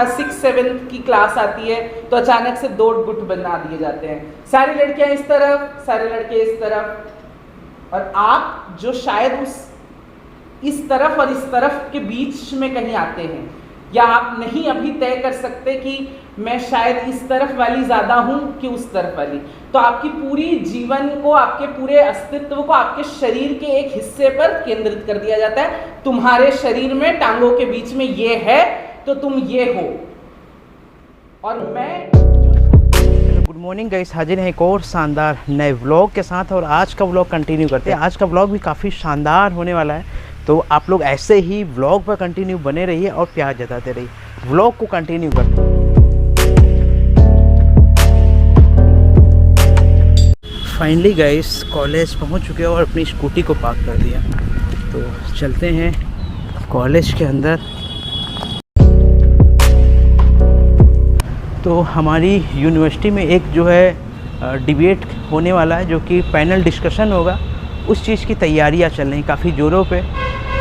6-7 की क्लास आती है तो अचानक से 2 गुट बना दिए जाते हैं, सारी लड़कियां इस तरफ, सारे लड़के इस तरफ, और आप जो शायद इस तरफ और इस तरफ के बीच में कहीं आते हैं, या आप नहीं अभी तय कर सकते कि मैं शायद इस तरफ वाली ज़्यादा हूँ कि उस तरफ वाली, तो आपकी पूरी जीवन को, आपके पूरे अस्तित्व को आपके शरीर के एक हिस्से पर केंद्रित कर दिया जाता है। तुम्हारे शरीर में टांगों के बीच में ये है तो तुम ये हो। और मैं गुड मॉर्निंग गाइस, हाजिर हैं एक और शानदार नए व्लॉग के साथ, और आज का व्लॉग कंटिन्यू करते हैं। आज का व्लॉग भी काफ़ी शानदार होने वाला है, तो आप लोग ऐसे ही व्लॉग पर कंटिन्यू बने रहिए और प्यार जताते रहिए। व्लॉग को कंटिन्यू करते हैं। फाइनली गाइस कॉलेज पहुंच चुके हैं और अपनी स्कूटी को पार्क कर दिया, तो चलते हैं कॉलेज के अंदर। तो हमारी यूनिवर्सिटी में एक जो है डिबेट होने वाला है, जो कि पैनल डिस्कशन होगा, उस चीज़ की तैयारियां चल रही काफ़ी ज़ोरों पे।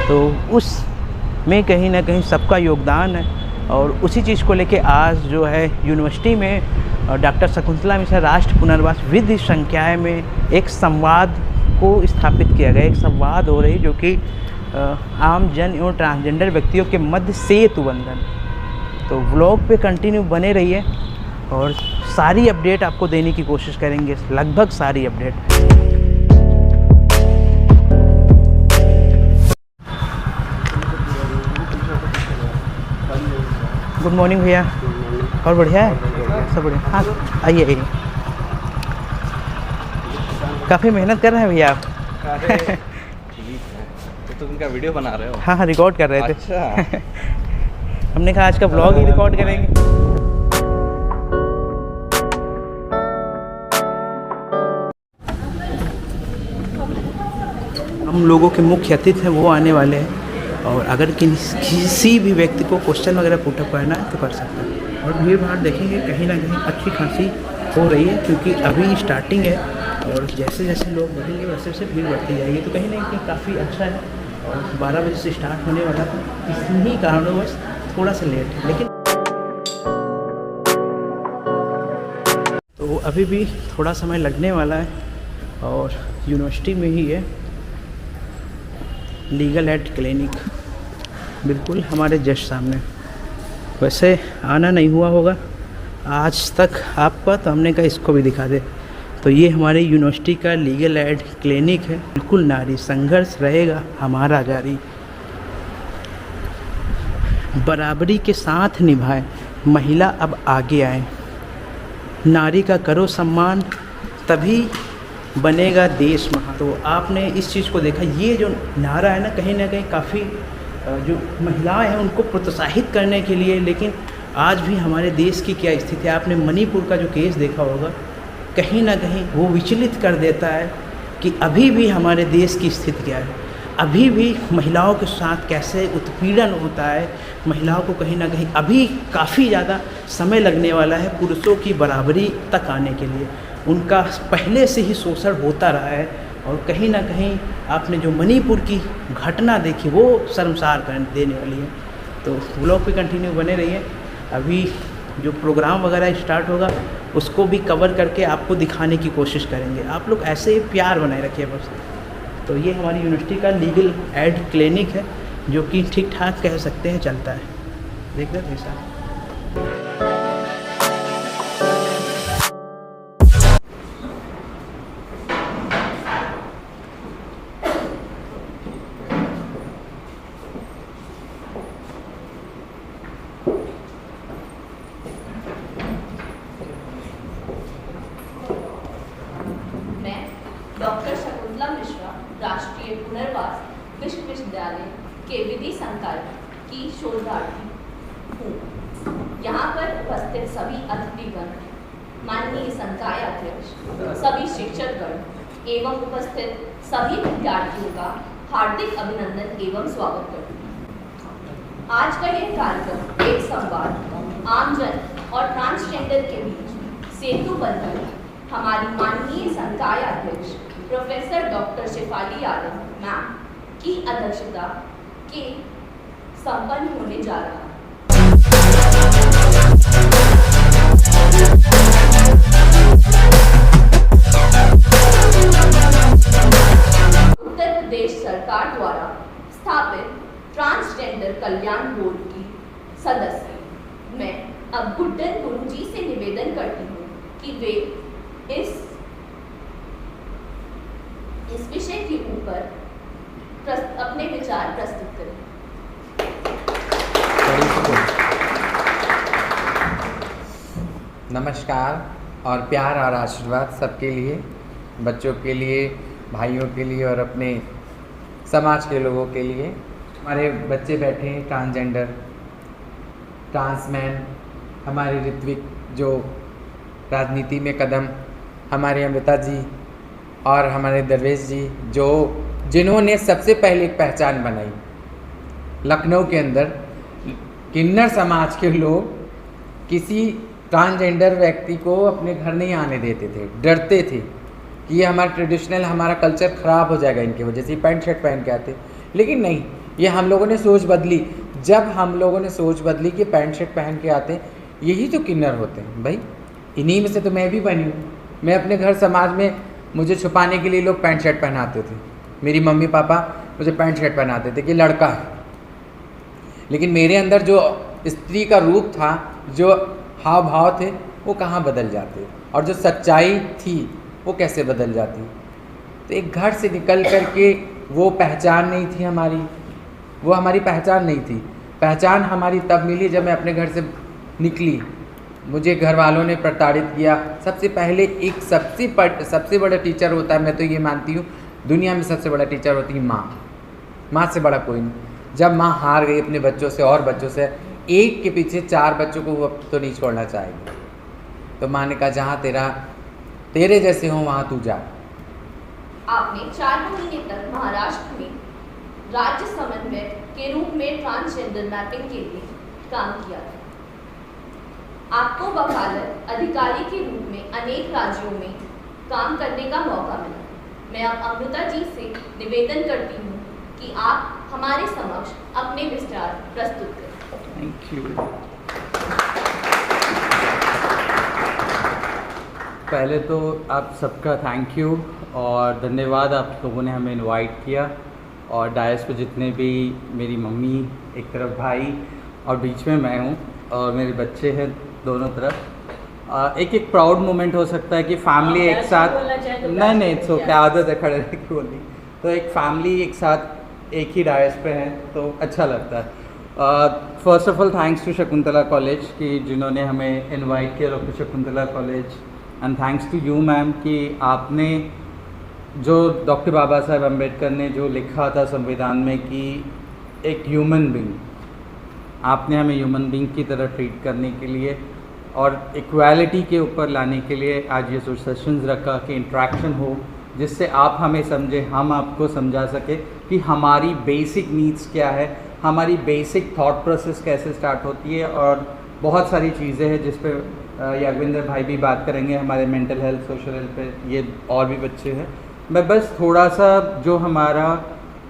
तो उस में कहीं ना कहीं सबका योगदान है, और उसी चीज़ को लेके आज जो है यूनिवर्सिटी में डॉक्टर शकुंतला मिश्रा राष्ट्र पुनर्वास विधि संकाय में एक संवाद को स्थापित किया गया। एक संवाद हो रही जो कि आम जन एवं ट्रांसजेंडर व्यक्तियों के मध्य सेतु बंधन। तो व्लॉग पे कंटिन्यू बने रहिए और सारी अपडेट आपको देने की कोशिश करेंगे, लगभग सारी अपडेट। गुड मॉर्निंग भैया, और बढ़िया है सब? बढ़िया, हाँ आइए आइए। काफ़ी मेहनत कर रहे हैं भैया आप। ठीक है, तो तुम क्या वीडियो बना रहे हो? हाँ हाँ, रिकॉर्ड कर रहे थे। अच्छा। हमने कहा आज का ब्लॉग ही रिकॉर्ड करेंगे। हम लोगों के मुख्य अतिथि हैं वो आने वाले हैं, और अगर किसी भी व्यक्ति को क्वेश्चन वगैरह पुटअप करना है तो कर सकते हैं। और भीड़ भाड़ देखेंगे कहीं ना कहीं अच्छी खासी हो रही है, क्योंकि अभी स्टार्टिंग है, और जैसे जैसे लोग बढ़ेंगे वैसे वैसे भीड़ बढ़ती जाएगी। तो कहीं ना कहीं काफ़ी अच्छा है, और 12 बजे से स्टार्ट होने वाला था, इन्हीं कारणवश थोड़ा सा लेट है, लेकिन तो अभी भी थोड़ा समय लगने वाला है। और यूनिवर्सिटी में ही है लीगल एड क्लिनिक, बिल्कुल हमारे जस्ट सामने। वैसे आना नहीं हुआ होगा आज तक आपका, तो हमने कहा इसको भी दिखा दे। तो ये हमारे यूनिवर्सिटी का लीगल एड क्लिनिक है। बिल्कुल नारी संघर्ष रहेगा हमारा जारी, बराबरी के साथ निभाए, महिला अब आगे आए, नारी का करो सम्मान, तभी बनेगा देश महान। तो आपने इस चीज़ को देखा, ये जो नारा है ना कहीं काफ़ी जो महिलाएं हैं उनको प्रोत्साहित करने के लिए। लेकिन आज भी हमारे देश की क्या स्थिति है, आपने मणिपुर का जो केस देखा होगा, कहीं ना कहीं वो विचलित कर देता है कि अभी भी हमारे देश की स्थिति क्या है, अभी भी महिलाओं के साथ कैसे उत्पीड़न होता है। महिलाओं को कहीं ना कहीं अभी काफ़ी ज़्यादा समय लगने वाला है पुरुषों की बराबरी तक आने के लिए। उनका पहले से ही शोषण होता रहा है, और कहीं ना कहीं आपने जो मणिपुर की घटना देखी वो शर्मसार कर देने वाली है। तो व्लॉग पे कंटिन्यू बने रहिए। अभी जो प्रोग्राम वगैरह स्टार्ट होगा उसको भी कवर करके आपको दिखाने की कोशिश करेंगे। आप लोग ऐसे ही प्यार बनाए रखिए बस। तो ये हमारी यूनिवर्सिटी का लीगल एड क्लिनिक है, जो कि ठीक ठाक कह सकते हैं चलता है। देख रहे हैं साहब। डॉक्टर शकुंतला मिश्रा राष्ट्रीय पुनर्वास विश्वविद्यालय के विधि संकाय की शोधार्थी हूँ। यहाँ पर उपस्थित सभी अतिथिगण, माननीय संकाय अध्यक्ष, सभी शिक्षकगण एवं उपस्थित सभी विद्यार्थियों का हार्दिक अभिनंदन एवं स्वागत करती हूँ। आज का यह कार्यक्रम एक संवाद आमजन और ट्रांसजेंडर के बीच सेतु बनकर हमारी माननीय संकाय अध्यक्ष professor doctor Shefali Yadav ma'am की अध्यक्षता के संपन्न होने जा रहा है। अब गुड्डन गुरुजी से निवेदन करती हूँ कि वे इस विषय के ऊपर अपने विचार प्रस्तुत करें। नमस्कार और प्यार और आशीर्वाद सबके लिए, बच्चों के लिए, भाइयों के लिए और अपने समाज के लोगों के लिए। हमारे बच्चे बैठे हैं ट्रांसजेंडर, ट्रांसमैन, हमारे ऋत्विक जो राजनीति में कदम, हमारे अमृता जी और हमारे दरवेश जी जिन्होंने सबसे पहले एक पहचान बनाई। लखनऊ के अंदर किन्नर समाज के लोग किसी ट्रांसजेंडर व्यक्ति को अपने घर नहीं आने देते थे, डरते थे कि ये हमारा ट्रेडिशनल, हमारा कल्चर ख़राब हो जाएगा इनकी वजह से, पैंट शर्ट पहन के आते। लेकिन नहीं, ये हम लोगों ने सोच बदली। जब हम लोगों ने सोच बदली कि पैंट शर्ट पहन के आते हैं, यही तो किन्नर होते हैं भाई, इन्हीं में से तो मैं भी बनी हूँ। मैं अपने घर समाज में, मुझे छुपाने के लिए लोग पैंट शर्ट पहनाते थे, मेरी मम्मी पापा मुझे पैंट शर्ट पहनाते थे कि लड़का है। लेकिन मेरे अंदर जो स्त्री का रूप था, जो हाव भाव थे, वो कहाँ बदल जाते, और जो सच्चाई थी वो कैसे बदल जाती। तो एक घर से निकल कर के वो पहचान नहीं थी हमारी, वो हमारी पहचान नहीं थी। पहचान हमारी तब मिली जब मैं अपने घर से निकली। मुझे घर वालों ने प्रताड़ित किया। सबसे पहले एक सबसे बड़ा टीचर होता है, मैं तो ये मानती हूँ दुनिया में सबसे बड़ा टीचर होती है माँ। माँ से बड़ा कोई नहीं। जब माँ हार गई अपने बच्चों से और बच्चों से, एक के पीछे 4 बच्चों को वो तो नहीं छोड़ना चाहेगी, तो माँ ने कहा जहाँ तेरे जैसे हो वहाँ तू जा। आपने 4 महीने तक महाराष्ट्र में राज्य समन्वयक के रूप में ट्रांसजेंडर मैपिंग के लिए काम किया था। आपको वकालत अधिकारी के रूप में अनेक राज्यों में काम करने का मौका मिला। मैं अब अमृता जी से निवेदन करती हूँ कि आप हमारे समक्ष अपने विचार प्रस्तुत करें। Thank you. पहले तो आप सबका थैंक यू और धन्यवाद, आप लोगों ने हमें इनवाइट किया। और डायस पे जितने भी, मेरी मम्मी एक तरफ, भाई, और बीच में मैं हूँ और मेरे बच्चे हैं दोनों तरफ। एक प्राउड मोमेंट हो सकता है कि फैमिली एक साथ, नहीं इट्स ओके, आदत है खड़े रह के बोलनी। तो एक फैमिली एक साथ एक ही डायस पे है तो अच्छा लगता है। First of all thanks to Shakuntala college कि जिन्होंने हमें इनवाइट किया, doctor Shakuntala college, and thanks to you ma'am कि आपने जो डॉक्टर बाबा साहेब अम्बेडकर ने जो लिखा था संविधान में कि एक ह्यूमन बीइंग, आपने हमें ह्यूमन बीइंग की तरह ट्रीट करने के लिए और इक्वालिटी के ऊपर लाने के लिए आज ये सेशंस रखा कि इंट्रैक्शन हो, जिससे आप हमें समझें, हम आपको समझा सके कि हमारी बेसिक नीड्स क्या है, हमारी बेसिक थॉट प्रोसेस कैसे स्टार्ट होती है। और बहुत सारी चीज़ें हैं जिस पे यागविंदर भाई भी बात करेंगे, हमारे मेंटल हेल्थ, सोशल हेल्थ पे, ये और भी बच्चे हैं। मैं बस थोड़ा सा जो हमारा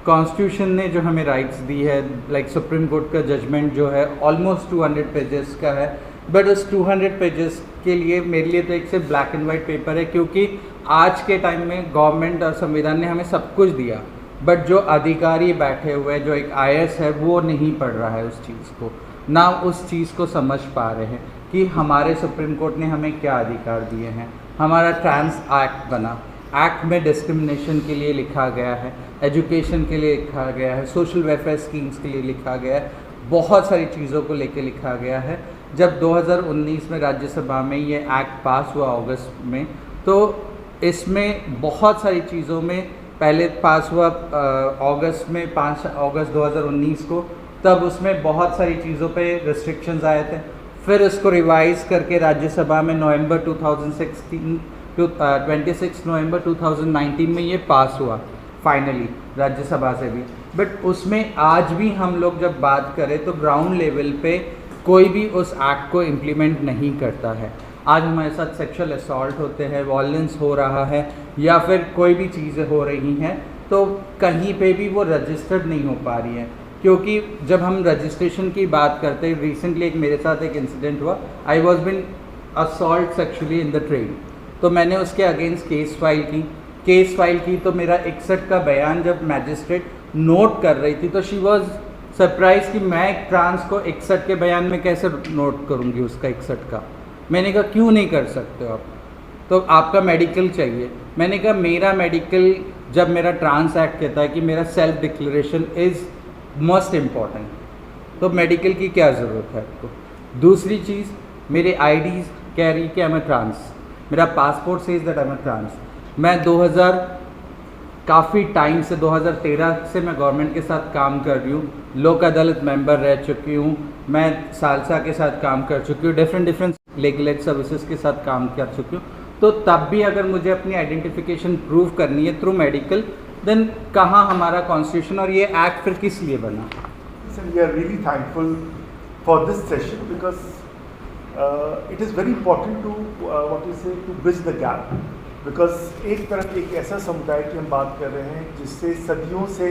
कॉन्स्टिट्यूशन ने जो हमें राइट्स दी है, लाइक सुप्रीम कोर्ट का जजमेंट जो है ऑलमोस्ट 200 पेजेस का है, बट उस 200 पेजेस के लिए मेरे लिए तो एक से ब्लैक एंड वाइट पेपर है, क्योंकि आज के टाइम में गवर्नमेंट और संविधान ने हमें सब कुछ दिया, बट जो अधिकारी बैठे हुए हैं, जो एक IAS है, वो नहीं पढ़ रहा है उस चीज़ को, ना उस चीज़ को समझ पा रहे हैं कि हमारे सुप्रीम कोर्ट ने हमें क्या अधिकार दिए हैं। हमारा ट्रांस एक्ट बना, एक्ट में डिस्क्रिमिनेशन के लिए लिखा गया है, एजुकेशन के लिए लिखा गया है, सोशल वेलफेयर स्कीम्स के लिए लिखा गया है, बहुत सारी चीज़ों को लेके लिखा गया है। जब 2019 में राज्यसभा में ये एक्ट पास हुआ अगस्त में, तो इसमें बहुत सारी चीज़ों में पहले पास हुआ अगस्त में, 5 अगस्त 2019 को, तब उसमें बहुत सारी चीज़ों पे रिस्ट्रिक्शंस आए थे। फिर इसको रिवाइज करके राज्यसभा में नवंबर 2016 26 नवंबर 2019 में ये पास हुआ फाइनली राज्यसभा से भी। बट उसमें आज भी हम लोग जब बात करें तो ग्राउंड लेवल पे कोई भी उस एक्ट को इम्प्लीमेंट नहीं करता है। आज हमारे साथ सेक्सुअल असॉल्ट होते हैं, वायलेंस हो रहा है, या फिर कोई भी चीज़ें हो रही हैं, तो कहीं पे भी वो रजिस्टर्ड नहीं हो पा रही हैं। क्योंकि जब हम रजिस्ट्रेशन की बात करते हैं, रिसेंटली एक मेरे साथ एक इंसिडेंट हुआ, I was been assault sexually in the train, तो मैंने उसके अगेंस्ट केस फाइल की तो मेरा 61 का बयान जब मैजिस्ट्रेट नोट कर रही थी, तो शी वॉज सरप्राइज़ कि मैं एक ट्रांस को 61 के बयान में कैसे नोट करूँगी उसका 61 का। मैंने कहा क्यों नहीं कर सकते हो आप, तो आपका मेडिकल चाहिए। मैंने कहा मेरा मेडिकल, जब मेरा ट्रांस एक्ट कहता है कि मेरा self declaration is most important, तो मेडिकल की क्या ज़रूरत है आपको। दूसरी चीज़, मेरे आईडीज़ कह रही कि आई एम ए ट्रांस, मेरा passport says that I am a trans. मैं 2000 काफ़ी टाइम से 2013 से मैं गवर्नमेंट के साथ काम कर रही हूँ, लोक अदालत मेंबर रह चुकी हूँ, मैं सालसा के साथ काम कर चुकी हूँ, डिफरेंट लीगल एड सर्विसेज के साथ काम कर चुकी हूँ। तो तब भी अगर मुझे अपनी आइडेंटिफिकेशन प्रूव करनी है थ्रू मेडिकल, देन कहाँ हमारा कॉन्स्टिट्यूशन और ये एक्ट फिर किस लिए बना। We are really thankful for this session because it is very important to to bridge the gap, because एक तरफ एक ऐसा समुदाय की हम बात कर रहे हैं जिससे सदियों से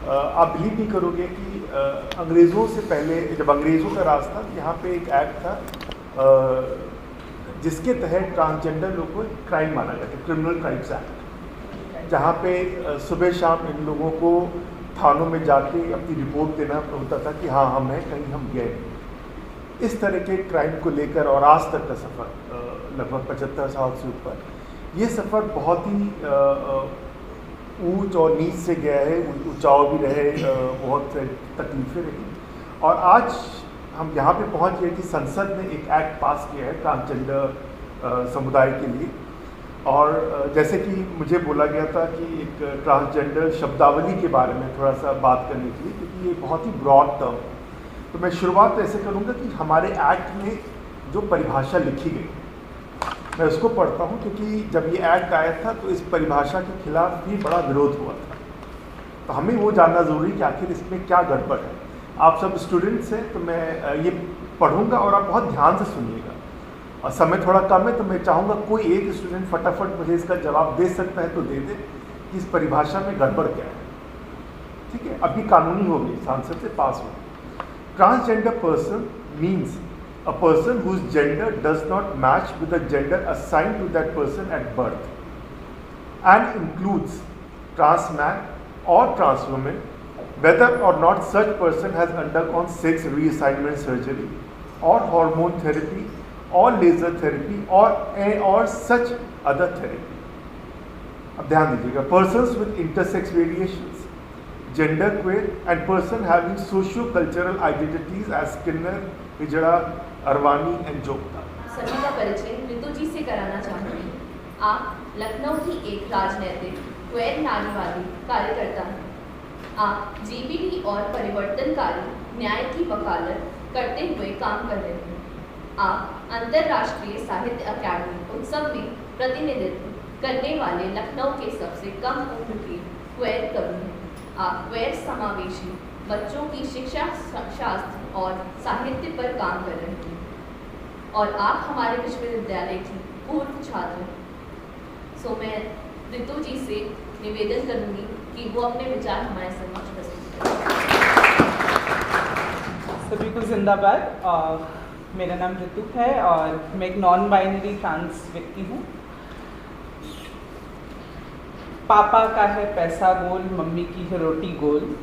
आप बिलीव नहीं करोगे कि अंग्रेज़ों से पहले, जब अंग्रेज़ों का राज था, यहाँ पे एक एक्ट था जिसके तहत ट्रांसजेंडर लोगों को क्राइम माना गया था, क्रिमिनल क्राइम्स एक्ट, जहाँ पे सुबह शाम इन लोगों को थानों में जाके अपनी रिपोर्ट देना होता था कि हाँ हम हैं, कहीं हम गए। इस तरह के क्राइम को लेकर और आज तक का सफ़र लगभग 75 साल से ऊपर, ये सफ़र बहुत ही ऊंच और नीच से गया है, ऊंचाव भी रहे, बहुत से तकलीफ़ें रही, और आज हम यहाँ पे पहुँच गए कि संसद ने एक एक्ट पास किया है ट्रांसजेंडर समुदाय के लिए। और जैसे कि मुझे बोला गया था कि एक ट्रांसजेंडर शब्दावली के बारे में थोड़ा सा बात करने के लिए, क्योंकि ये बहुत ही ब्रॉड टर्म है, तो मैं शुरुआत ऐसे करूँगा कि हमारे एक्ट में जो परिभाषा लिखी गई, मैं उसको पढ़ता हूँ, क्योंकि जब ये एक्ट आया था तो इस परिभाषा के खिलाफ भी बड़ा विरोध हुआ था। तो हमें वो जानना ज़रूरी कि आखिर इसमें क्या गड़बड़ है। आप सब स्टूडेंट्स हैं, तो मैं ये पढ़ूँगा और आप बहुत ध्यान से सुनिएगा, और समय थोड़ा कम है तो मैं चाहूँगा कोई एक स्टूडेंट फटाफट मुझे इसका जवाब दे सकता है तो दे दे कि इस परिभाषा में गड़बड़ क्या है। ठीक है, अभी कानूनी हो गई, सांसद से पास हो। Transgender person means a person whose gender does not match with the gender assigned to that person at birth, and includes trans man or trans woman, whether or not such person has undergone sex reassignment surgery or hormone therapy or laser therapy or such other therapy. अब ध्यान दीजिएगा, persons with intersex variations, gender queer and person having socio-cultural identities as Skinner, hijra, aravani and jogta. सभी का परिचय ऋतु जी से कराना चाहूँगी। आप लखनऊ की एक राजनैतिक क्वेर नारीवादी कार्यकर्ता हैं। आप जीबीडी और परिवर्तनकारी न्याय की वकालत करते हुए काम कर रहे हैं। आप अंतर्राष्ट्रीय साहित्य अकादमी उत्सव में प्रतिनिधित्व करने वाले लखनऊ के सबसे कम उम्र के क्वेर कवि हैं। आप क्वेर समावेशी बच्चों की शिक्षा, शास्त्र और साहित्य पर काम कर रहे हैं, और आप हमारे विश्वविद्यालय की पूर्व छात्र हैं। सो मैं ऋतु जी से निवेदन करूंगी कि वो अपने विचार हमारे समक्ष प्रस्तुत करें। सभी को जिंदाबाद। मेरा नाम ऋतु है और मैं एक नॉन बाइनरी ट्रांस व्यक्ति हूँ। पापा का है पैसा गोल, मम्मी की है रोटी गोल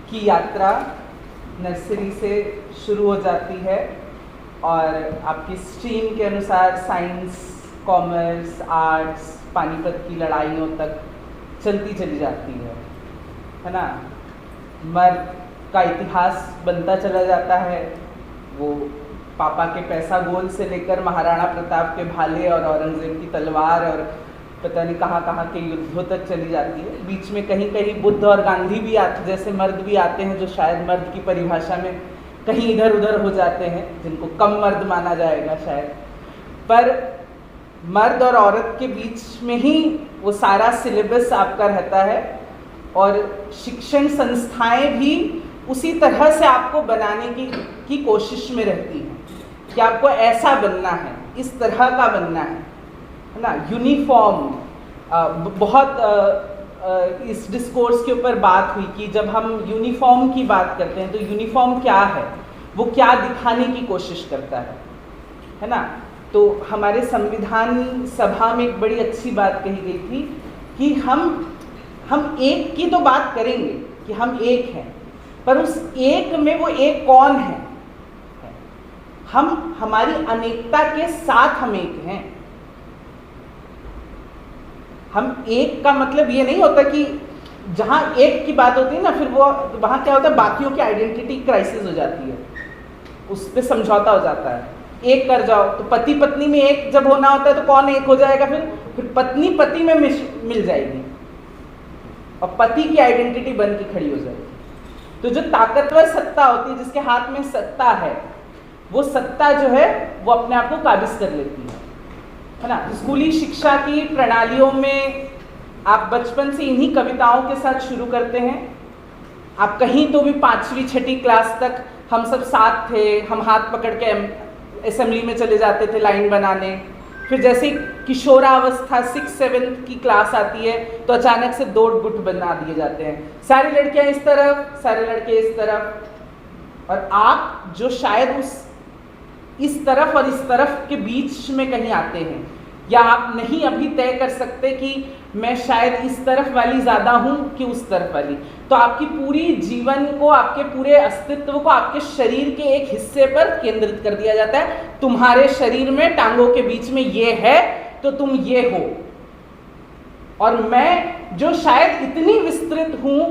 की यात्रा नर्सरी से शुरू हो जाती है, और आपकी स्ट्रीम के अनुसार साइंस, कॉमर्स, आर्ट्स, पानीपत की लड़ाइयों तक चलती चली जाती है ना। मर्द का इतिहास बनता चला जाता है, वो पापा के पैसा गोल से लेकर महाराणा प्रताप के भाले और औरंगजेब की तलवार और पता नहीं कहाँ कहाँ के युद्धों तक चली जाती है। बीच में कहीं कहीं बुद्ध और गांधी भी आते, जैसे मर्द भी आते हैं, जो शायद मर्द की परिभाषा में कहीं इधर उधर हो जाते हैं, जिनको कम मर्द माना जाएगा शायद। पर मर्द और औरत के बीच में ही वो सारा सिलेबस आपका रहता है, और शिक्षण संस्थाएं भी उसी तरह से आपको बनाने की कोशिश में रहती हैं कि आपको ऐसा बनना है, इस तरह का बनना है ना। यूनिफॉर्म बहुत इस डिस्कोर्स के ऊपर बात हुई कि जब हम यूनिफॉर्म की बात करते हैं तो यूनिफॉर्म क्या है, वो क्या दिखाने की कोशिश करता है ना। तो हमारे संविधान सभा में एक बड़ी अच्छी बात कही गई थी कि हम एक की तो बात करेंगे कि हम एक हैं, पर उस एक में वो एक कौन है? हम हमारी अनेकता के साथ हम एक हैं। हम एक का मतलब ये नहीं होता कि जहां एक की बात होती है ना, फिर वो वहां क्या होता है, बाकियों की आइडेंटिटी क्राइसिस हो जाती है, उस पर समझौता हो जाता है। एक कर जाओ तो पति पत्नी में एक जब होना होता है तो कौन एक हो जाएगा? फिर पत्नी पति में मिल जाएगी और पति की आइडेंटिटी बन के खड़ी हो जाएगी। तो जो ताकतवर सत्ता होती है, जिसके हाथ में सत्ता है, वो सत्ता जो है वो अपने आप को काबिज कर लेती है ना। स्कूली शिक्षा की प्रणालियों में आप बचपन से इन्हीं कविताओं के साथ शुरू करते हैं। आप कहीं तो भी 5वीं 6ठी क्लास तक हम सब साथ थे, हम हाथ पकड़ के असेंबली में चले जाते थे लाइन बनाने। फिर जैसे किशोरावस्था 6-7 की क्लास आती है तो अचानक से 2 गुट बना दिए जाते हैं, सारी लड़कियां इस तरफ, सारे लड़के इस तरफ, और आप जो शायद इस तरफ और इस तरफ के बीच में कहीं आते हैं, या आप नहीं अभी तय कर सकते कि मैं शायद इस तरफ वाली ज़्यादा हूँ कि उस तरफ वाली, तो आपकी पूरी जीवन को, आपके पूरे अस्तित्व को आपके शरीर के एक हिस्से पर केंद्रित कर दिया जाता है। तुम्हारे शरीर में टांगों के बीच में ये है तो तुम ये हो, और मैं जो शायद इतनी विस्तृत हूँ,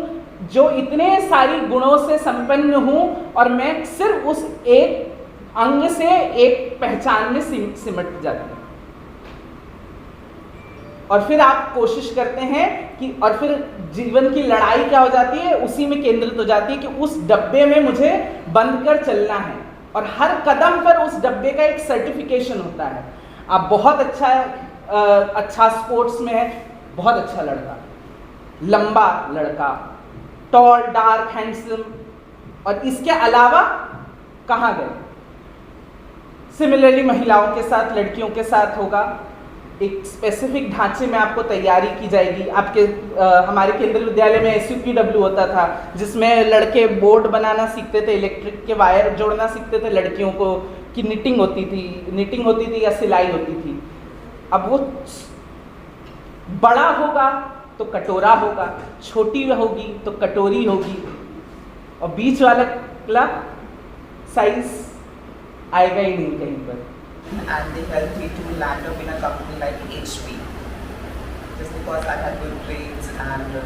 जो इतने सारी गुणों से संपन्न हूँ, और मैं सिर्फ उस एक अंग से एक पहचान में सिमट जाती हूँ। और फिर आप कोशिश करते हैं कि, और फिर जीवन की लड़ाई क्या हो जाती है, उसी में केंद्रित हो जाती है कि उस डब्बे में मुझे बंद कर चलना है, और हर कदम पर उस डब्बे का एक सर्टिफिकेशन होता है। आप बहुत अच्छा स्पोर्ट्स में है, बहुत अच्छा लड़का, लंबा लड़का, टॉल, डार्क, हैंडसम, और इसके अलावा कहाँ गए? सिमिलरली महिलाओं के साथ, लड़कियों के साथ होगा। एक स्पेसिफिक ढांचे में आपको तैयारी की जाएगी। आपके हमारे केंद्रीय विद्यालय में SUPW होता था, जिसमें लड़के बोर्ड बनाना सीखते थे, इलेक्ट्रिक के वायर जोड़ना सीखते थे, लड़कियों को की निटिंग होती थी या सिलाई होती थी। अब वो बड़ा होगा तो कटोरा होगा, छोटी होगी तो कटोरी होगी, और बीच वाला साइज आएगा ही नहीं कहीं पर। And they helped me to land up in a company like HP, just because I had good grades and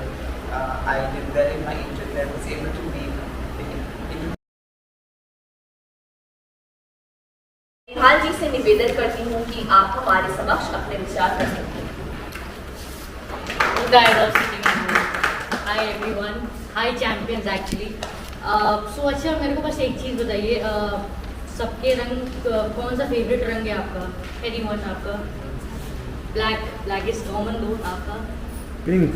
I did well in my interview. I was able to make it. निहाल जी से निवेदन करती हूँ कि आप हमारे समक्ष अपने विचार रखें। Hi everyone, hi champions actually. So अच्छा, मेरे को बस एक चीज़ बताइए, सबके रंग कौन सा फेवरेट रंग है आपका? एनीवन? आपका ब्लैक इज कॉमन दो, आपका पिंक,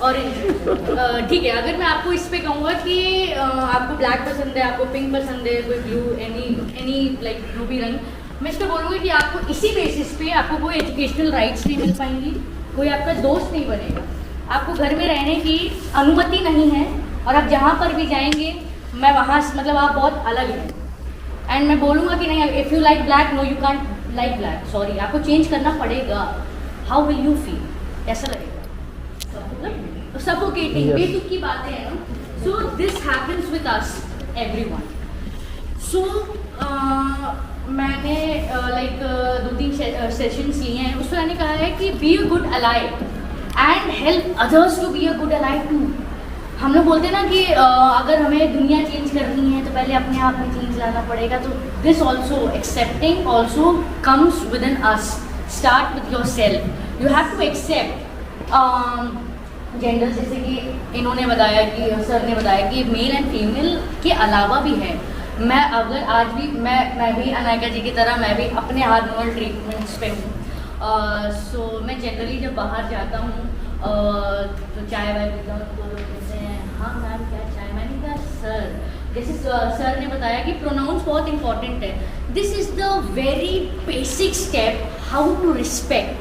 ऑरेंज। ठीक है, अगर मैं आपको इस पे कहूँगा कि आपको ब्लैक पसंद है, आपको पिंक पसंद है, कोई ब्लू, एनी लाइक जो भी रंग, मैं इस पर बोलूँगी कि आपको इसी बेसिस पे आपको कोई एजुकेशनल राइट्स नहीं मिल पाएंगी, कोई आपका दोस्त नहीं बनेगा, आपको घर में रहने की अनुमति नहीं है, और आप जहाँ पर भी जाएंगे मैं वहाँ मतलब आप बहुत अलग हैं। एंड मैं बोलूँगा कि नहीं, if you like black, no you can't like black, sorry, आपको चेंज करना पड़ेगा। How will you feel? कैसा लगेगा? सफोकेटिंग, बेतुक की बातें हैं ना। So this happens with us everyone. So मैंने लाइक 2-3 सेशंस लिए हैं, उसमें मैंने कहा है कि be a good ally and help others to be a good ally too. हम लोग बोलते हैं ना कि अगर हमें दुनिया चेंज करनी है तो पहले अपने आप में चेंज लाना पड़ेगा। तो this also accepting also comes with in us. Start with yourself, you have to accept gender, जैसे कि इन्होंने बताया कि सर ने बताया कि मेल एंड फीमेल के अलावा भी है। मैं अगर आज भी मैं भी अनायका जी की तरह मैं भी अपने हार्मोनल ट्रीटमेंट्स पे हूँ। सो मैं जनरली जब बाहर जाता हूँ तो चाय वाय पीता हूँ तो लोग कहते हैं हाँ मैम क्या चाय? मैंने कहा सर, जैसे सर ने बताया कि प्रोनाउंस बहुत इंपॉर्टेंट है। This is the very basic step how to respect.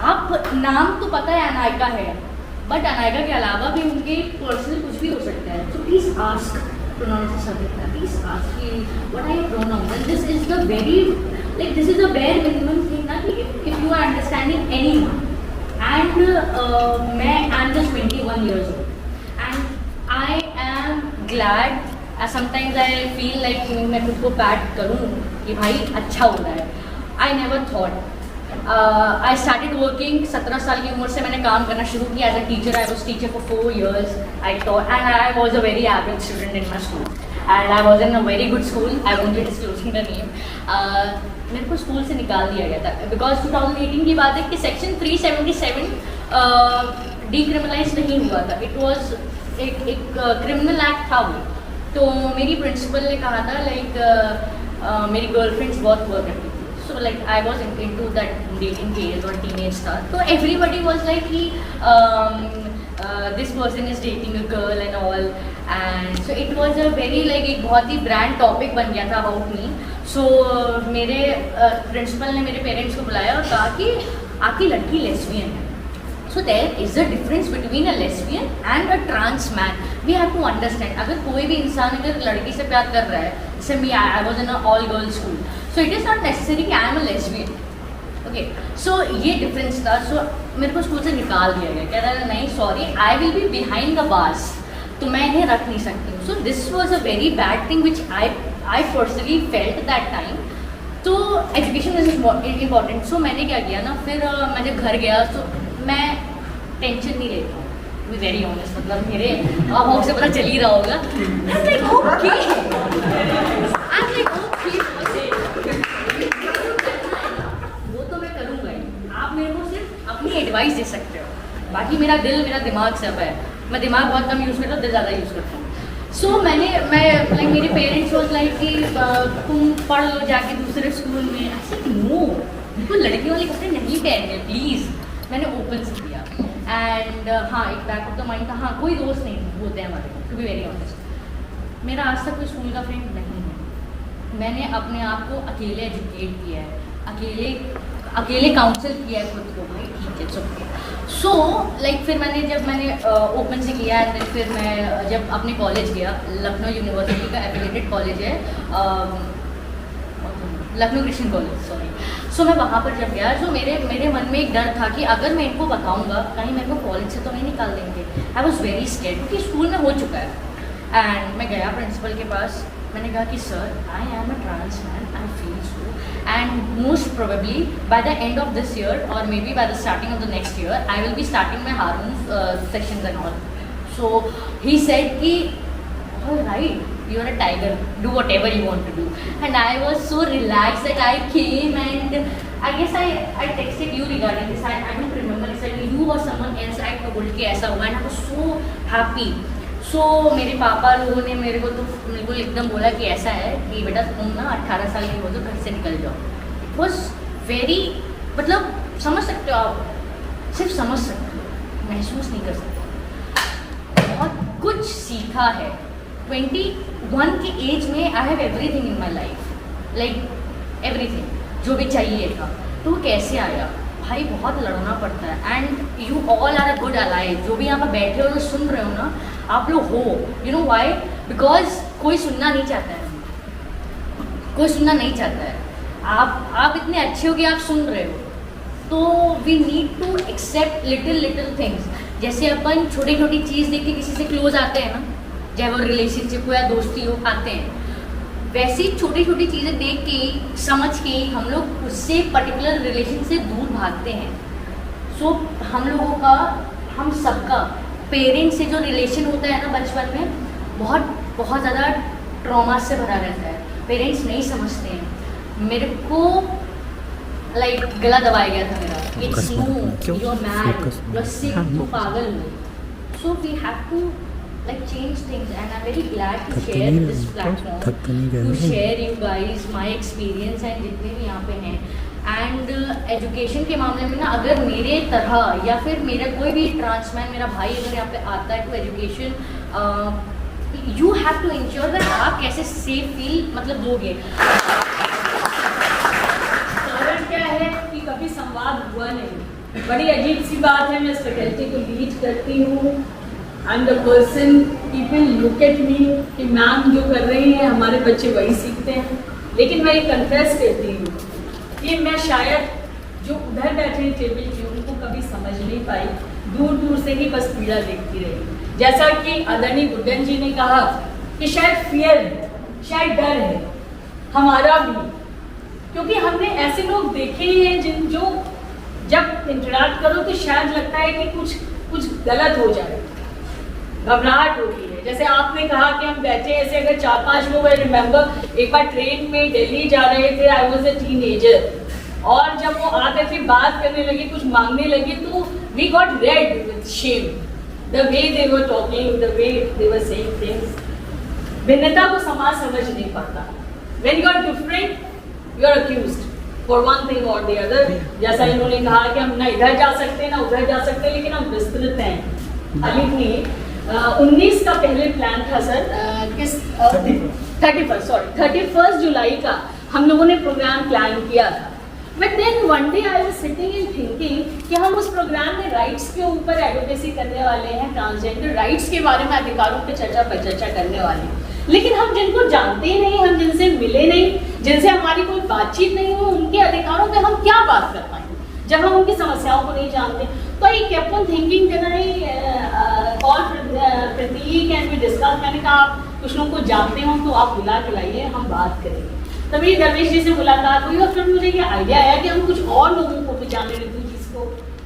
आप नाम तो पता है अनायका है, बट अनायका के अलावा भी उनके पर्सनल कुछ भी हो सकता है। So please ask, pronouns please ask कि what are your pronouns, and this is the very like this is the very minimum thing ना कि if you are understanding anyone, and मैं I am just 21 years old and I am glad. Sometimes I feel like मैं खुद को PAT करूँ कि भाई अच्छा हो रहा है. I never thought. I started working. 17 साल की उम्र से मैंने काम करना शुरू किया as a teacher. I was teacher for 4 years. I thought and I was a very average student in my school and I was in a very good school. I won't be disclosing the name. मेरे को school से निकाल दिया गया था because 2018 की बात है कि सेक्शन 377 डीक्रिमिनलाइज नहीं हुआ था. इट वॉज एक क्रिमिनल एक्ट था वो. तो मेरी प्रिंसिपल ने कहा था लाइक मेरी गर्लफ्रेंड्स बहुत हुआ करती थी. So like I was into that dating phase or teenage stuff. So everybody was like this person is dating a girl and all, and so it was a very like एक बहुत ही brand topic बन गया था about me. So मेरे principal ने मेरे parents को बुलाया और कहा कि आपकी लड़की लेस्बियन है. So there is a difference between a lesbian and a trans man. We have to understand. अगर कोई भी इंसान अगर लड़की से प्यार कर रहा है, जैसे मैं I was in a all girls school, so it is not necessary कि I am a lesbian. Okay, so ये difference था. So मेरे को स्कूल से निकाल दिया गया. कह रहा नहीं sorry, I will be behind the bars. तो मैं इन्हें रख नहीं सकती हूँ. So this was a very bad thing which I personally felt that time. तो एजुकेशन इज इम्पॉर्टेंट. सो मैंने क्या किया ना, फिर मैं जब घर गया तो मैं टेंशन नहीं लेता हूँ. मैं वेरी ऑनेस्ट, मतलब मेरे आप से पता चल ही रहा होगा. वो तो मैं करूँगा ही. आप मेरे को सिर्फ अपनी एडवाइस दे सकते हो. बाकी मेरा दिल मेरा दिमाग सब है. मैं दिमाग बहुत कम यूज़ करता हूँ, दिल ज़्यादा यूज़ करता हूँ. सो मैं लाइक मेरे पेरेंट्स वॉज लाइक कि तुम पढ़ लो जाके दूसरे स्कूल में. ऐसे नो, बिल्कुल लड़की वाले कपड़े नहीं पहनने प्लीज़. मैंने ओपन से किया एंड हाँ एक बैक ऑफ द माइंड था. हाँ कोई दोस्त नहीं होते हैं हमारे, टू बी वेरी ऑनेस्ट. मेरा आज तक कोई स्कूल का फ्रेंड नहीं है. मैंने अपने आप को अकेले एजुकेट किया है, अकेले काउंसिल किया है खुद को. भाई ठीक है चुप. सो लाइक फिर जब मैंने ओपन से किया एंड फिर मैं जब अपने कॉलेज गया, लखनऊ यूनिवर्सिटी का एफिलिएटेड कॉलेज है, लखनऊ क्रिश्चियन कॉलेज सॉरी. सो मैं वहाँ पर जब गया, जो मेरे मन में एक डर था कि अगर मैं इनको बताऊँगा कहीं मेरे को कॉलेज से तो नहीं निकाल देंगे. आई वॉज वेरी स्कैर्ड क्योंकि स्कूल में हो चुका है. एंड मैं गया प्रिंसिपल के पास. मैंने कहा कि sir I am a trans man, I feel so, and most probably by the end of this year or maybe by the starting of the next year I will be starting my hormones sessions and all. So he said ki all right, you are a tiger, do whatever you want to do. And I was so relaxed that I came and I guess I texted you regarding this. I don't remember exactly, you or someone else I told कि ऐसा हुआ and I was so happy. सो मेरे पापा लोगों ने मेरे को तो बिल्कुल एकदम बोला कि ऐसा है कि बेटा तुम ना 18 साल की हो तो घर से निकल जाओ. इट वॉज वेरी, मतलब समझ सकते हो आप, सिर्फ समझ सकते हो, महसूस नहीं कर सकते. बहुत कुछ सीखा है. 21 की एज में I have everything in my life, like everything जो भी चाहिए था. तो वो कैसे आया भाई, बहुत लड़ना पड़ता है. And you all are a good ally. जो भी यहाँ पर बैठे हो, जो सुन रहे हो ना, आप लोग हो. You know why? बिकॉज कोई सुनना नहीं चाहता है, कोई सुनना नहीं चाहता है. आप इतने अच्छे हो कि आप सुन रहे हो. तो we need to accept little things. जैसे अपन छोटी छोटी चीज़ देख के किसी से क्लोज आते हैं ना, चाहे वो रिलेशनशिप हो या दोस्ती हो, आते हैं. वैसी छोटी छोटी चीज़ें देख के समझ के हम लोग उससे पर्टिकुलर रिलेशन से दूर भागते हैं. सो हम लोगों का, हम सबका पेरेंट्स से जो रिलेशन होता है ना बचपन में, बहुत ज़्यादा ट्रॉमा से भरा रहता है. पेरेंट्स नहीं समझते हैं. मेरे को लाइक गला दबाया गया था मेरा. It's no, you are mad, you are sick, तू पागल हो. So we have to like change things and I'm very glad to share this platform to share you guys my experience and जितने भी यहाँ पे हैं. एंड एजुकेशन के मामले में ना, अगर मेरे तरह या फिर मेरा कोई भी ट्रांसमैन मेरा भाई अगर यहाँ पे आता है तो education you have to ensure that आप कैसे सेफ फील मतलब दोगे. कारण क्या है कि कभी संवाद हुआ नहीं. बड़ी अजीब सी बात है. मैं इस फैकल्टी को लीड करती हूँ. I am the person, people look at me कि मैम जो कर रही हैं हमारे बच्चे वही सीखते हैं. लेकिन मैं ये कन्फेस करती हूँ कि मैं शायद जो उधर बैठे टेबल पे उनको कभी समझ समझ नहीं पाई, दूर दूर से ही बस पीड़ा देखती रही। जैसा कि आदरणीय गुड्डन जी ने कहा कि शायद फियर है, शायद डर है हमारा भी, क्योंकि हमने ऐसे लोग देखे हैं जो जब इंटरैक्ट करो तो शायद लगता है कि कुछ गलत हो जाए, घबराहट होती है। जैसे आपने कहा कि हम बैठे ऐसे अगर 4-5 लोग, आई रिमेम्बर एक बार ट्रेन में दिल्ली जा रहे थे, आई वॉज अ टीनेजर, और जब वो आते थे बात करने लगे, कुछ मांगने लगे, तो we got red with shame, the way they were talking, the way they were saying things. भिन्नता को समाज समझ नहीं पाता। When you are different you are accused for one thing और द अदर। जैसा इन्होंने कहा कि हम ना इधर जा सकते ना उधर जा सकते, लेकिन हम विस्तृत हैं। अलिफ ने 19 का पहले प्लान था सर, किस 31 जुलाई का हम लोगों ने प्रोग्राम प्लान किया था। But then one day I was sitting and thinking कि हम उस प्रोग्राम में राइट्स के ऊपर एडवोकेसी करने वाले हैं, ट्रांसजेंडर राइट्स के बारे में, अधिकारों पे चर्चा करने वाले हैं, लेकिन हम जिनको जानते ही नहीं, हम जिनसे मिले नहीं, जिनसे हमारी कोई बातचीत नहीं हो, उनके अधिकारों पे हम क्या बात कर पाएंगे जब हम उनकी समस्याओं को नहीं जानते। तो I kept on thinking can I call Prateek and we discuss. मैंने कहा आप कुछ लोगों को जानते हो तो आप बुला के लाइए, हम बात करेंगे। तभी दरवेश जी से मुलाकात हुई और फिर मुझे ये आइडिया आया कि हम कुछ और लोगों को भी जाने देते, जिसको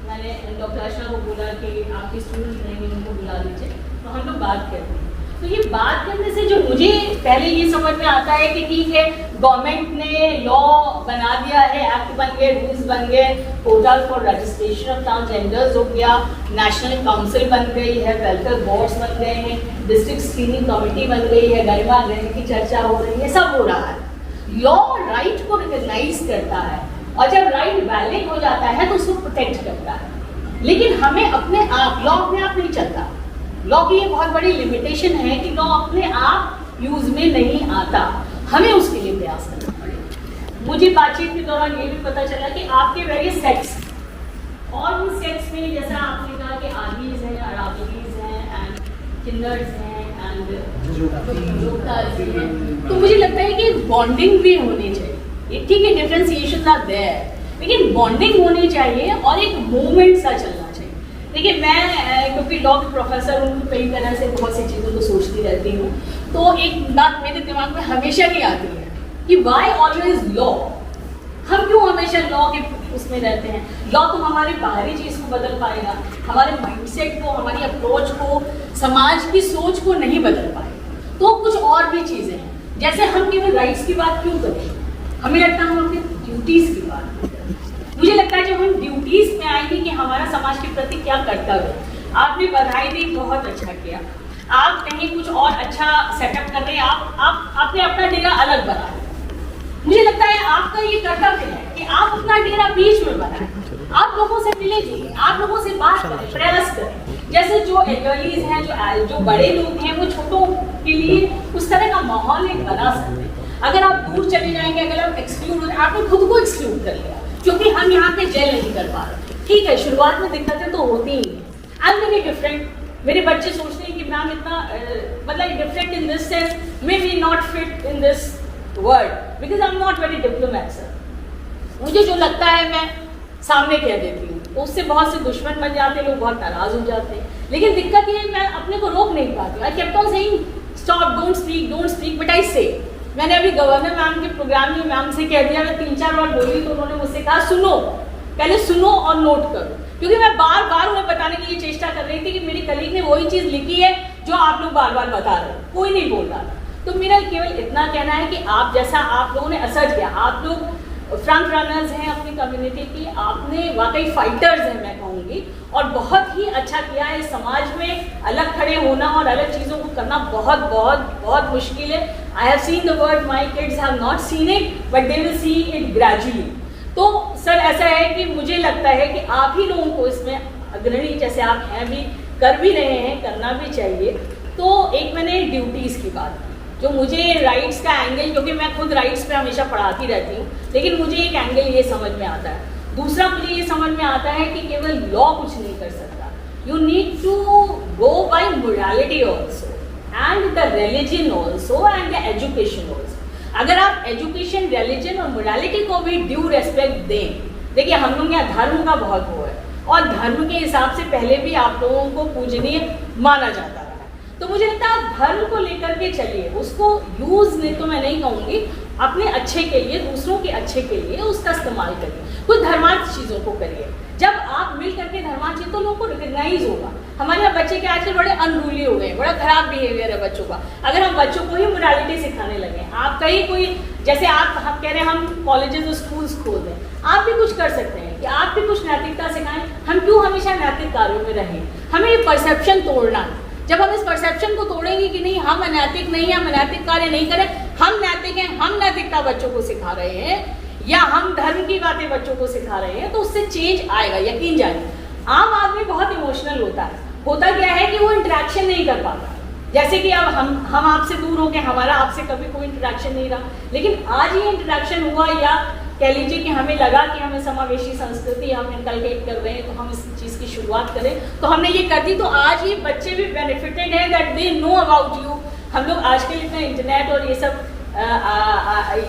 मैंने डॉक्टर आशा को बोला कि आपके स्टूडेंट रहेंगे उनको बुला दीजिए, तो हम लोग बात करते हैं। तो ये बात करने से जो मुझे पहले ये समझ में आता है कि ठीक है, गवर्नमेंट ने लॉ बना दिया है, एक्ट बन गए, रूल्स बन गए, portal for registration of transgenders हो गया, नेशनल काउंसिल बन गई है, वेलफेयर बोर्ड्स बन गए हैं, डिस्ट्रिक्ट स्क्रीनिंग कमेटी बन गई है, गरिमा ग्रहण की चर्चा हो रही है, सब हो रहा है। लॉ राइट को रिकॉग्नाइज करता है और जब राइट वैलिड हो जाता है तो उसको प्रोटेक्ट करता है, लेकिन हमें अपने आप, लॉ अपने आप नहीं चलता। लॉ की ये बहुत बड़ी लिमिटेशन है कि लॉ अपने आप यूज में नहीं आता, हमें उसके लिए प्रयास करना पड़ेगा। मुझे बातचीत के दौरान ये भी पता चला कि आपके वेरियस सेक्स, और उन सेक्स में जैसा आपने कहा कि आर्मीज हैं, अराबिलीज हैं एंड किन्नर्स हैं एंड जोकार्स हैं, तो मुझे लगता है कि बॉन्डिंग भी होनी चाहिए। ठीक है, डिफरेंशिएशन आर देयर, लेकिन बॉन्डिंग होनी चाहिए और एक मूवमेंट सा चलना चाहिए। देखिए, मैं क्योंकि लॉ के प्रोफेसर हूँ, कई तरह से बहुत सी चीज़ों को सोचती रहती हूँ, तो एक बात मेरे दिमाग में हमेशा नहीं आती है कि वाई ऑलवेज लॉ, हम क्यों हमेशा लॉ के उसमें रहते हैं। लॉ तो हमारी बाहरी चीज़ को बदल पाएगा, हमारे माइंडसेट को, हमारी अप्रोच को, समाज की सोच को नहीं बदल पाएगा। तो कुछ और भी चीज़ें हैं, जैसे हम केवल राइट्स की बात क्यों करें, हमें लगता है हम अपनी ड्यूटीज़ की बात करें। मुझे लगता है जब हम ड्यूटीज़ में आएंगे कि हमारा समाज के प्रति क्या कर्तव्य है। आपने बधाई दी, बहुत अच्छा किया, आप कहीं कुछ और अच्छा सेटअप कर रहे हैं, आपने अपना डेरा अलग बनाया। मुझे लगता है आपका ये कर्तव्य है कि आप अपना डेरा बीच में बनाएं, आप लोगों से मिले जुले, आप लोगों से बात करें, प्रयास करें। जैसे जो एल्डरलीज हैं, जो बड़े लोग हैं, वो छोटों के लिए उस तरह का माहौल एक बना सकते हैं। अगर आप दूर चले जाएंगे, अगर आप एक्सक्लूड हो, आपने खुद को एक्सक्लूड कर लिया क्योंकि हम यहाँ पे जेल नहीं कर पा रहे। ठीक है, शुरुआत में दिक्कतें तो होती ही हैं। आई एम वेरी डिफरेंट, मेरे बच्चे सोचते हैं कि मैम इतना मतलब different in this sense, may be not fit in this word because I am not very diplomat sir. मुझे जो लगता है मैं सामने कह देती हूँ, उससे बहुत से दुश्मन बन जाते हैं, लोग बहुत नाराज हो जाते हैं। लेकिन दिक्कत ये है मैं अपने को रोक नहीं पाती। आई kept on saying stop, don't speak, but I से। मैंने अभी गवर्नर मैम के प्रोग्राम में मैम से कह दिया, मैं 3-4 बार बोली तो उन्होंने मुझसे कहा सुनो, पहले सुनो और नोट करो, क्योंकि मैं बार बार उन्हें बताने की ये चेष्टा कर रही थी कि मेरी कलीग ने वही चीज़ लिखी है जो आप लोग बार बार बता रहे हो, कोई नहीं बोल रहा। तो मेरा केवल इतना कहना है कि आप जैसा आप लोगों ने असर किया, आप लोग फ्रंट रनर्स हैं अपनी कम्युनिटी की, आपने वाकई फाइटर्स हैं मैं कहूँगी, और बहुत ही अच्छा किया है। समाज में अलग खड़े होना और अलग चीज़ों को करना बहुत बहुत बहुत मुश्किल है। I have seen the world, my kids have not seen it but they will see it gradually. तो सर ऐसा है कि मुझे लगता है कि आप ही लोगों को इसमें अग्रणी, जैसे आप हैं भी, कर भी रहे हैं, करना भी चाहिए। तो एक मैंने ड्यूटीज़ की बात की, जो मुझे राइट्स का एंगल, क्योंकि मैं खुद राइट्स पे हमेशा पढ़ाती रहती हूँ, लेकिन मुझे एक एंगल ये समझ में आता है। दूसरा मुझे ये समझ में आता है कि केवल लॉ कुछ नहीं कर सकता, you need to go by morality also and the religion also and the education also. अगर आप एजुकेशन, रिलीजन और मोरालिटी को भी ड्यू रेस्पेक्ट दें, देखिए हम लोग यहाँ धर्म का बहुत वो है और धर्म के हिसाब से पहले भी आप लोगों को पूजनीय माना जाता है। तो मुझे लगता है आप धर्म को लेकर के चलिए, उसको यूज़ नहीं तो मैं नहीं कहूँगी, अपने अच्छे के लिए, दूसरों के अच्छे के लिए उसका इस्तेमाल करिए, कुछ धर्मार्थ चीज़ों को करिए। जब आप मिल करके धर्मार्थ चीज़ तो लोगों को रिकग्नाइज होगा। हमारे यहाँ बच्चे के आजकल बड़े अनरूली हो गए, बड़ा खराब बिहेवियर है बच्चों का। अगर हम बच्चों को ही मोरालिटी सिखाने लगे, आप कहीं कोई, जैसे आप हम कह रहे हैं हम कॉलेजेस और स्कूल्स खोल दें, आप भी कुछ कर सकते हैं कि आप भी कुछ नैतिकता सिखाएं। हम क्यों हमेशा नैतिक कार्यों में रहें? हमें ये परसेप्शन तोड़ना है। जब हम इस परसेप्शन को तोड़ेंगे कि नहीं हम अनैतिक नहीं है, हम अनैतिक कार्य नहीं करें, हम नैतिक हैं, हम नैतिकता बच्चों को सिखा रहे हैं या हम धर्म की बातें बच्चों को सिखा रहे हैं, तो उससे चेंज आएगा, यकीन जानिए। आम आदमी बहुत इमोशनल होता है। होता क्या है कि वो इंटरेक्शन नहीं कर पाता। जैसे कि अब हम आपसे दूर हो गए, हमारा आपसे कभी कोई इंटरेक्शन नहीं रहा, लेकिन आज ये इंटरेक्शन हुआ, या कह लीजिए कि हमें लगा कि हमें समावेशी संस्कृति हम इनकलकेट कर रहे हैं, तो हम इस चीज़ की शुरुआत करें, तो हमने ये कर दी। तो आज ये बच्चे भी बेनिफिटेड हैं that they know about you. हम लोग आजकल इतना इंटरनेट और ये सब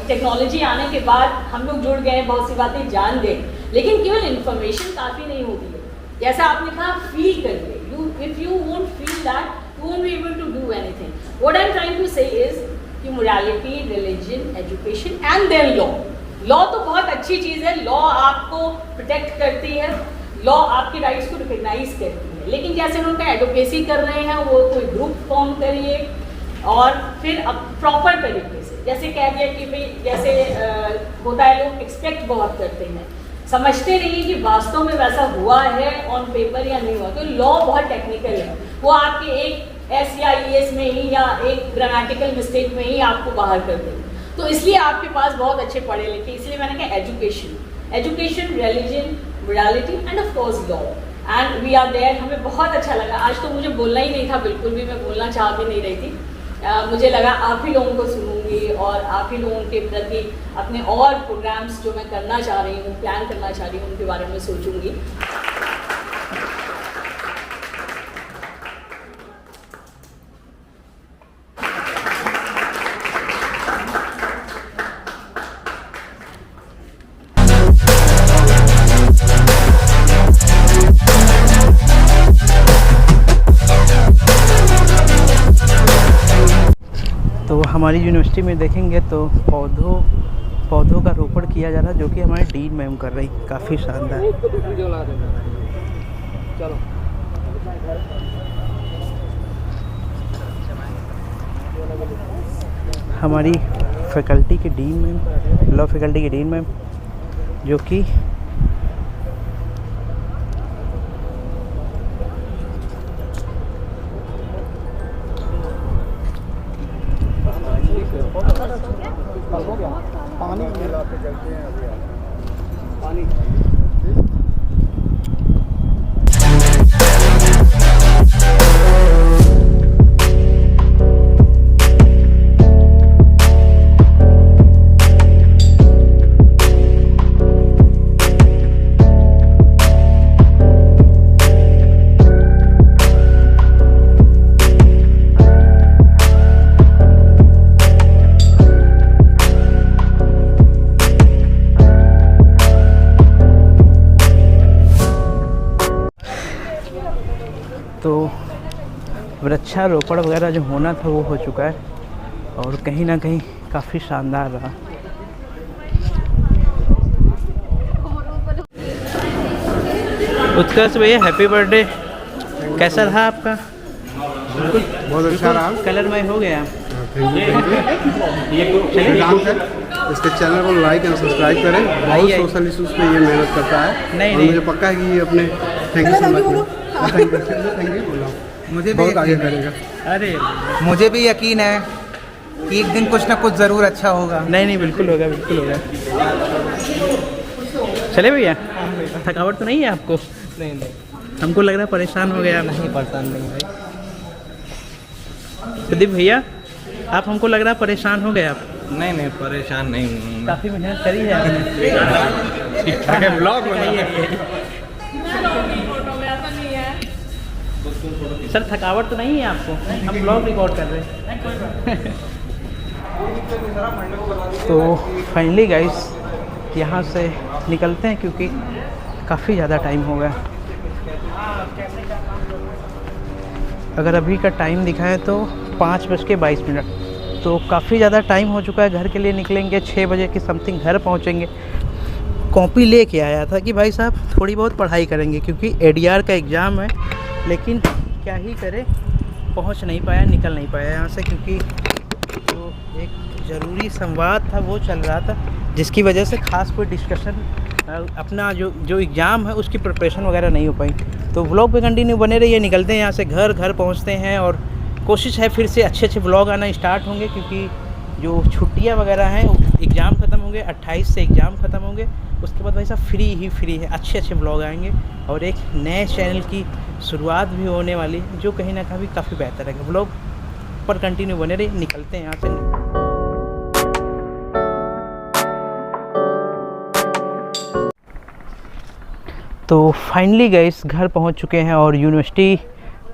टेक्नोलॉजी आने के बाद हम लोग जुड़ गए, बहुत सी बातें जान गए, लेकिन केवल इन्फॉर्मेशन काफ़ी नहीं होती है। जैसा आपने कहा, फील करिए। If you won't feel that, you won't be able to do anything. What I'm trying to say is कि morality, religion, education and then law. Law तो बहुत अच्छी चीज़ है, लॉ आपको प्रोटेक्ट करती है, लॉ आपके राइट्स को रिकग्नाइज करती है, लेकिन जैसे उनका एडवोकेसी कर रहे हैं, वो कोई ग्रुप फॉर्म करिए और फिर अब प्रॉपर तरीके से, जैसे कह दिया कि भाई जैसे होता है, लोग एक्सपेक्ट बहुत करते हैं, समझते नहीं कि वास्तव में वैसा हुआ है ऑन पेपर या नहीं हुआ। तो लॉ बहुत टेक्निकल है, वो आपके एक एस या ES में ही या एक ग्रामेटिकल मिस्टेक में ही आपको बाहर कर देंगे। तो इसलिए आपके पास बहुत अच्छे पढ़े लिखे, इसलिए मैंने कहा education, religion, morality and of course law, and we are there. हमें बहुत अच्छा लगा। आज तो मुझे बोलना ही नहीं था, बिल्कुल भी मैं बोलना चाह भी नहीं रही थी। मुझे लगा आप ही लोगों को सुनूंगी और आप ही लोगों के प्रति अपने और प्रोग्राम्स जो मैं करना चाह रही हूँ, प्लान करना चाह रही हूँ, उनके बारे में सोचूंगी। तो हमारी यूनिवर्सिटी में देखेंगे तो पौधों का रोपण किया जा रहा है, जो कि हमारे डीन मैम कर रही, काफ़ी शानदार। हमारी फैकल्टी के डीन मैम, लॉ फैकल्टी के डीन मैम, जो कि तो वृक्षारोपण वगैरह जो होना था वो हो चुका है, और कहीं ना कहीं काफ़ी शानदार रहा। उत्कर्ष भैया, हैप्पी बर्थडे। कैसा रहा आपका? बिल्कुल बहुत अच्छा रहा। कलरमय हो गया। इसके चैनल को लाइक एंड सब्सक्राइब करें। बहुत सोशल इशूज़ पे ये मेहनत करता है। नहीं, मुझे पक्का है कि ये अपने थैंक यू सो मच। मुझे भी बहुत आगे करेगा। अरे मुझे भी यकीन है कि एक दिन कुछ ना कुछ ज़रूर अच्छा होगा। नहीं, बिल्कुल होगा, बिल्कुल होगा। चले भैया, थकावट तो नहीं है आपको? नहीं, हमको लग रहा है परेशान हो गया। नहीं परेशान नहीं भाई। प्रदीप भैया, आप हमको लग रहा है परेशान हो गए आप? नहीं परेशान नहीं हूँ। काफ़ी मेहनत करी है आपने। ठीक ठाक है, ब्लॉग सर, थकावट तो नहीं है आपको? हम ब्लॉग रिकॉर्ड कर रहे हैं। तो फाइनली गाइस यहाँ से निकलते हैं, क्योंकि काफ़ी ज़्यादा टाइम हो गया। अगर अभी का टाइम दिखाएं तो 5:22, तो काफ़ी ज़्यादा टाइम हो चुका है। घर के लिए निकलेंगे 6 बजे के समथिंग घर पहुंचेंगे। कॉपी लेके आया था कि भाई साहब थोड़ी बहुत पढ़ाई करेंगे क्योंकि एडीआर का एग्ज़ाम है, लेकिन क्या ही करें, पहुंच नहीं पाया, निकल नहीं पाया यहाँ से, क्योंकि जो एक ज़रूरी संवाद था वो चल रहा था, जिसकी वजह से ख़ास कोई डिस्कशन अपना जो एग्ज़ाम है उसकी प्रिपरेशन वगैरह नहीं हो पाई। तो व्लॉग पे कंटिन्यू बने रहिए। निकलते हैं यहाँ से, घर पहुँचते हैं और कोशिश है फिर से अच्छे व्लॉग आना स्टार्ट होंगे, क्योंकि जो छुट्टियाँ वगैरह हैं, एग्ज़ाम ख़त्म होंगे, 28 से एग्ज़ाम ख़त्म होंगे, उसके बाद भाई साहब फ्री है, अच्छे व्लॉग आएंगे और एक नए चैनल की शुरुआत भी होने वाली है, जो कहीं ना कहीं काफ़ी बेहतर है। व्लॉग पर कंटिन्यू बने रहिए। निकलते हैं यहाँ से। तो फाइनली गाइस घर पहुंच चुके हैं और यूनिवर्सिटी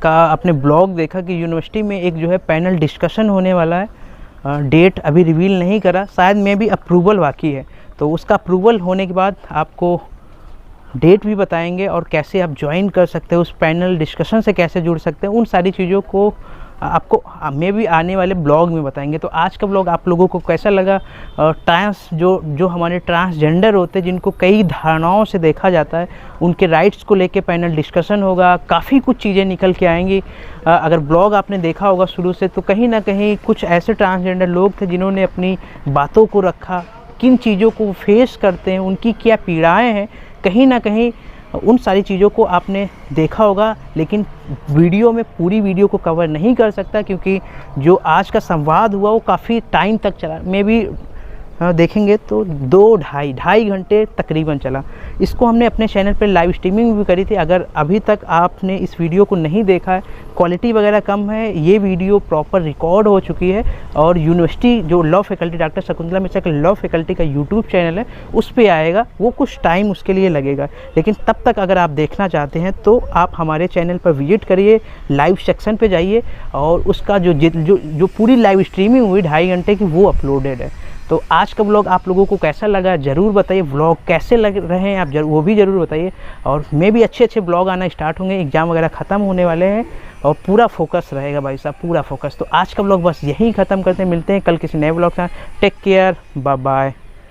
का अपने ब्लॉग देखा कि यूनिवर्सिटी में एक जो है पैनल डिस्कशन होने वाला है। डेट अभी रिवील नहीं करा, शायद में भी अप्रूवल बाकी है, तो उसका अप्रूवल होने के बाद आपको डेट भी बताएंगे और कैसे आप ज्वाइन कर सकते हैं, उस पैनल डिस्कशन से कैसे जुड़ सकते हैं, उन सारी चीज़ों को आपको मैं भी आने वाले ब्लॉग में बताएंगे। तो आज का ब्लॉग आप लोगों को कैसा लगा? जो हमारे ट्रांसजेंडर होते हैं, जिनको कई धारणाओं से देखा जाता है, उनके राइट्स को लेके पैनल डिस्कशन होगा, काफ़ी कुछ चीज़ें निकल के आएंगी। अगर ब्लॉग आपने देखा होगा शुरू से, तो कहीं ना कहीं कुछ ऐसे ट्रांसजेंडर लोग थे जिन्होंने अपनी बातों को रखा, किन चीज़ों को फेस करते हैं, उनकी क्या पीड़ाएँ हैं, कहीं ना कहीं उन सारी चीज़ों को आपने देखा होगा। लेकिन वीडियो में पूरी वीडियो को कवर नहीं कर सकता, क्योंकि जो आज का संवाद हुआ वो काफ़ी टाइम तक चला। मे भी देखेंगे तो 2-2.5 घंटे तकरीबन चला। इसको हमने अपने चैनल पर लाइव स्ट्रीमिंग भी करी थी। अगर अभी तक आपने इस वीडियो को नहीं देखा है, क्वालिटी वगैरह कम है, ये वीडियो प्रॉपर रिकॉर्ड हो चुकी है और यूनिवर्सिटी जो law faculty doctor Shakuntala Mishra के लॉ फैकल्टी का यूट्यूब चैनल है उस पर आएगा। वो कुछ टाइम उसके लिए लगेगा, लेकिन तब तक अगर आप देखना चाहते हैं तो आप हमारे चैनल पर विजिट करिए, लाइव सेक्शन पे जाइए और उसका जो पूरी लाइव स्ट्रीमिंग हुई 2.5 घंटे की, वो अपलोडेड है। तो आज का व्लॉग आप लोगों को कैसा लगा ज़रूर बताइए। व्लॉग कैसे लग रहे हैं आप वो भी ज़रूर बताइए। और मैं भी अच्छे व्लॉग आना स्टार्ट होंगे, एग्ज़ाम वगैरह ख़त्म होने वाले हैं और पूरा फोकस रहेगा भाई साहब, पूरा फोकस। तो आज का व्लॉग बस यहीं ख़त्म करते हैं, मिलते हैं कल किसी नए व्लॉग के साथ। Take care, bye bye.